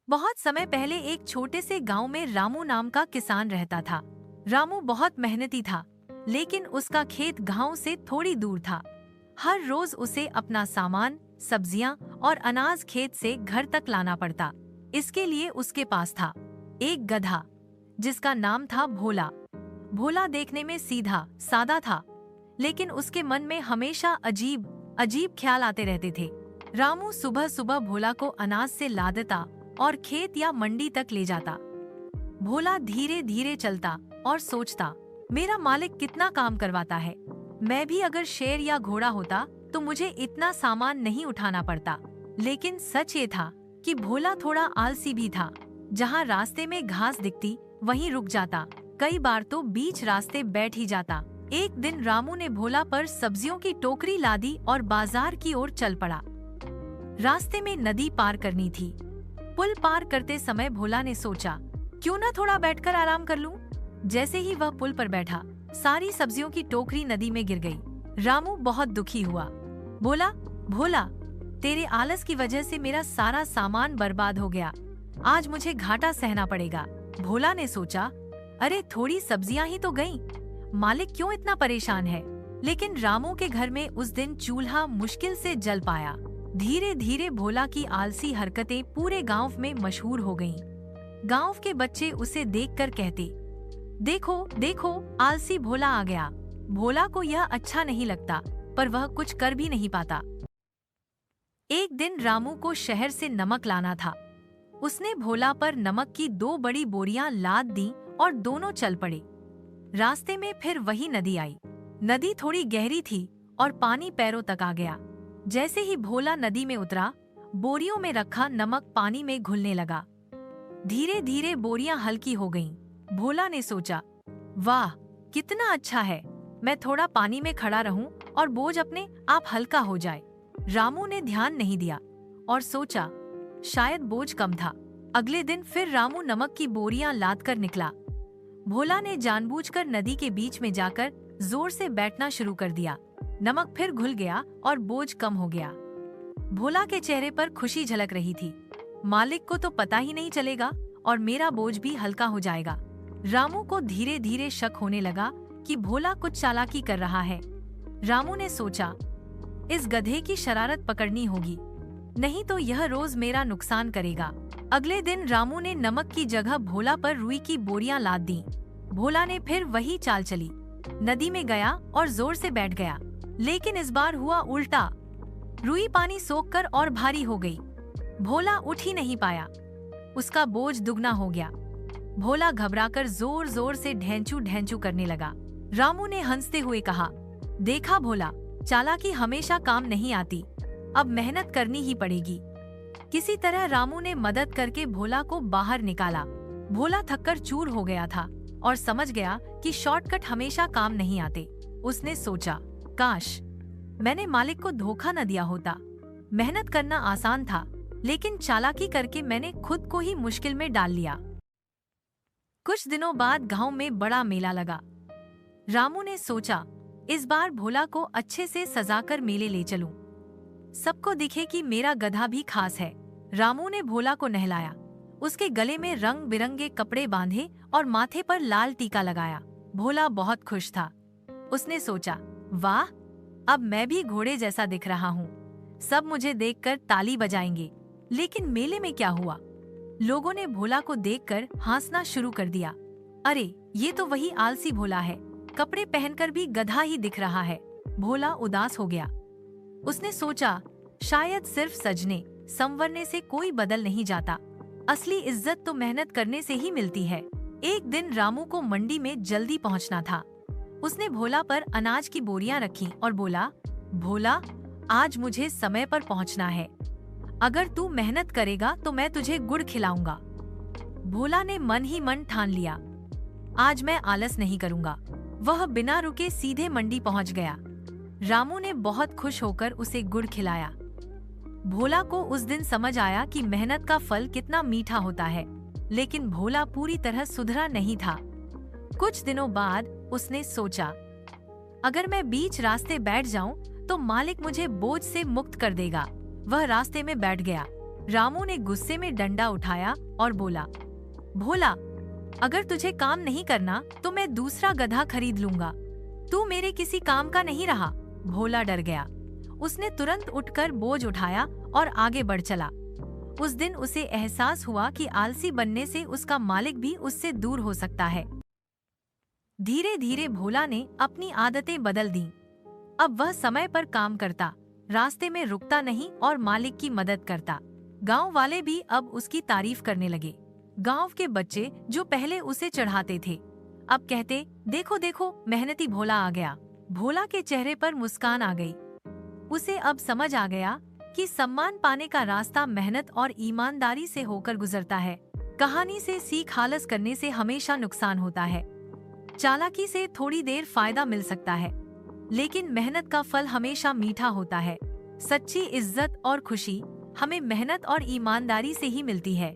बहुत समय पहले एक छोटे से गांव में रामू नाम का किसान रहता था। रामू बहुत मेहनती था, लेकिन उसका खेत गांव से थोड़ी दूर था। हर रोज उसे अपना सामान, सब्जियां और अनाज खेत से घर तक लाना पड़ता। इसके लिए उसके पास था एक गधा, जिसका नाम था भोला। भोला देखने में सीधा सादा था, लेकिन उसके मन में हमेशा अजीब अजीब ख्याल आते रहते थे। रामू सुबह सुबह भोला को अनाज से लादता और खेत या मंडी तक ले जाता। भोला धीरे धीरे चलता और सोचता, मेरा मालिक कितना काम करवाता है। मैं भी अगर शेर या घोड़ा होता तो मुझे इतना सामान नहीं उठाना पड़ता। लेकिन सच ये था कि भोला थोड़ा आलसी भी था। जहाँ रास्ते में घास दिखती वहीं रुक जाता, कई बार तो बीच रास्ते बैठ ही जाता। एक दिन रामू ने भोला पर सब्जियों की टोकरी लादी और बाजार की ओर चल पड़ा। रास्ते में नदी पार करनी थी। पुल पार करते समय भोला ने सोचा, क्यों ना थोड़ा बैठकर आराम कर लूं। जैसे ही वह पुल पर बैठा, सारी सब्जियों की टोकरी नदी में गिर गई। रामू बहुत दुखी हुआ। बोला, भोला, तेरे आलस की वजह से मेरा सारा सामान बर्बाद हो गया। आज मुझे घाटा सहना पड़ेगा। भोला ने सोचा, अरे थोड़ी सब्जियां ही तो गईं, मालिक क्यों इतना परेशान है। लेकिन रामू के घर में उस दिन चूल्हा मुश्किल से जल पाया। धीरे धीरे भोला की आलसी हरकतें पूरे गांव में मशहूर हो गईं। गांव के बच्चे उसे देखकर कहते, देखो देखो, आलसी भोला आ गया। भोला को यह अच्छा नहीं लगता, पर वह कुछ कर भी नहीं पाता। एक दिन रामू को शहर से नमक लाना था। उसने भोला पर नमक की 2 बड़ी बोरियां लाद दी और दोनों चल पड़े। रास्ते में फिर वही नदी आई। नदी थोड़ी गहरी थी और पानी पैरों तक आ गया। जैसे ही भोला नदी में उतरा, बोरियों में रखा नमक पानी में घुलने लगा। धीरे धीरे बोरियां हल्की हो गईं। भोला ने सोचा, वाह, कितना अच्छा है। मैं थोड़ा पानी में खड़ा रहूं और बोझ अपने आप हल्का हो जाए। रामू ने ध्यान नहीं दिया और सोचा, शायद बोझ कम था। अगले दिन फिर रामू नमक की बोरियां लाद कर निकला। भोला ने जानबूझकर नदी के बीच में जाकर जोर से बैठना शुरू कर दिया। नमक फिर घुल गया और बोझ कम हो गया। भोला के चेहरे पर खुशी झलक रही थी। मालिक को तो पता ही नहीं चलेगा और मेरा बोझ भी हल्का हो जाएगा। रामू को धीरे धीरे शक होने लगा कि भोला कुछ चालाकी कर रहा है। रामू ने सोचा, इस गधे की शरारत पकड़नी होगी, नहीं तो यह रोज मेरा नुकसान करेगा। अगले दिन रामू ने नमक की जगह भोला पर रुई की बोरियां लाद दी। भोला ने फिर वही चाल चली। नदी में गया और जोर से बैठ गया, लेकिन इस बार हुआ उल्टा। रुई पानी सोखकर और भारी हो गई। भोला उठ ही नहीं पाया। उसका बोझ दुगना हो गया। भोला घबराकर जोर जोर से ढेंचू ढेंचू करने लगा। रामू ने हंसते हुए कहा, देखा भोला, चालाकी हमेशा काम नहीं आती। अब मेहनत करनी ही पड़ेगी। किसी तरह रामू ने मदद करके भोला को बाहर निकाला। भोला थककर चूर हो गया था और समझ गया कि शॉर्टकट हमेशा काम नहीं आते। उसने सोचा, काश मैंने मालिक को धोखा न दिया होता। मेहनत करना आसान था, लेकिन चालाकी करके मैंने खुद को ही मुश्किल में डाल लिया। कुछ दिनों बाद गांव में बड़ा मेला लगा। रामू ने सोचा, इस बार भोला को अच्छे से सजाकर मेले ले चलूं। सबको दिखे कि मेरा गधा भी खास है। रामू ने भोला को नहलाया, उसके गले में रंग बिरंगे कपड़े बांधे और माथे पर लाल टीका लगाया। भोला बहुत खुश था। उसने सोचा, वाह, अब मैं भी घोड़े जैसा दिख रहा हूँ। सब मुझे देखकर ताली बजाएंगे। लेकिन मेले में क्या हुआ? लोगों ने भोला को देखकर हंसना शुरू कर दिया। अरे, ये तो वही आलसी भोला है, कपड़े पहनकर भी गधा ही दिख रहा है। भोला उदास हो गया। उसने सोचा, शायद सिर्फ सजने संवरने से कोई बदल नहीं जाता। असली इज्जत तो मेहनत करने से ही मिलती है। एक दिन रामू को मंडी में जल्दी पहुंचना था। उसने भोला पर अनाज की बोरियां रखी और बोला, भोला, आज मुझे समय पर पहुंचना है। अगर तू मेहनत करेगा तो मैं तुझे गुड़ खिलाऊंगा। भोला ने मन ही मन ठान लिया, आज मैं आलस नहीं करूंगा। वह बिना रुके सीधे मंडी पहुंच गया। रामू ने बहुत खुश होकर उसे गुड़ खिलाया। भोला को उस दिन समझ आया कि मेहनत का फल कितना मीठा होता है। लेकिन भोला पूरी तरह सुधरा नहीं था। कुछ दिनों बाद उसने सोचा, अगर मैं बीच रास्ते बैठ जाऊं तो मालिक मुझे बोझ से मुक्त कर देगा। वह रास्ते में बैठ गया। रामू ने गुस्से में डंडा उठाया और बोला, भोला, अगर तुझे काम नहीं करना तो मैं दूसरा गधा खरीद लूंगा। तू मेरे किसी काम का नहीं रहा। भोला डर गया। उसने तुरंत उठकर बोझ उठाया और आगे बढ़ चला। उस दिन उसे एहसास हुआ कि आलसी बनने से उसका मालिक भी उससे दूर हो सकता है। धीरे धीरे भोला ने अपनी आदतें बदल दी। अब वह समय पर काम करता, रास्ते में रुकता नहीं और मालिक की मदद करता। गांव वाले भी अब उसकी तारीफ करने लगे। गांव के बच्चे जो पहले उसे चढ़ाते थे, अब कहते, देखो देखो, मेहनती भोला आ गया। भोला के चेहरे पर मुस्कान आ गई। उसे अब समझ आ गया कि सम्मान पाने का रास्ता मेहनत और ईमानदारी से होकर गुजरता है। कहानी से सीख, आलस करने से हमेशा नुकसान होता है। चालाकी से थोड़ी देर फायदा मिल सकता है, लेकिन मेहनत का फल हमेशा मीठा होता है। सच्ची इज्जत और खुशी हमें मेहनत और ईमानदारी से ही मिलती है।